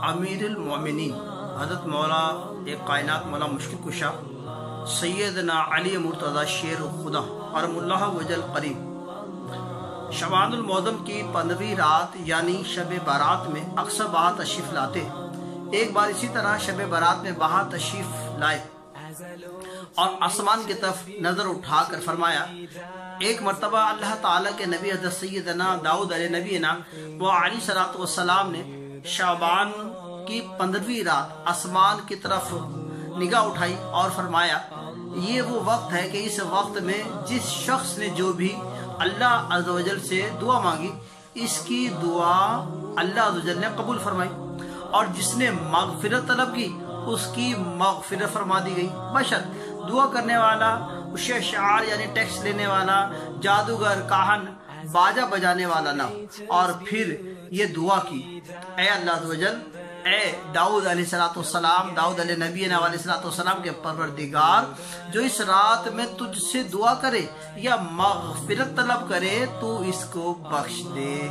امیر المومنین حضرت مولا ایک کائنات مولا مشکل کشا سیدنا علی مرتضی شیر خدا کرم اللہ وجل قریب شعبان المعظم کی 15ویں رات یعنی شب بارات میں اکثر وہاں تشریف لاتے. ایک بار اسی طرح شب بارات میں وہاں تشریف لائے اور آسمان کی طرف نظر اٹھا کر فرمایا. ایک مرتبہ اللہ تعالیٰ کے نبی حضرت سیدنا داؤد علیہ نبینا و علیہ صلاۃ والسلام نے شعبان کی 15ویں رات آسمان کی طرف نگاہ اٹھائی اور فرمایا یہ وہ وقت ہے کہ اس وقت میں جس شخص نے جو بھی اللہ عز و جل سے دعا مانگی اس کی دعا اللہ عز و جل نے قبول فرمائی، اور جس نے مغفرت طلب کی اس کی مغفرت فرما دی گئی، بشرط دعا کرنے والا شعار یعنی ٹیکس لینے والا جادوگر کاہن باجا بجانے والا نہ. اور پھر یہ دعا کی اے اللہ عز و جل، اے داؤد علیہ السلام داؤد علیہ نبینا علیہ السلام کے پروردگار، جو اس رات میں تجھ سے دعا کرے یا مغفرت طلب کرے تو اس کو بخش دے.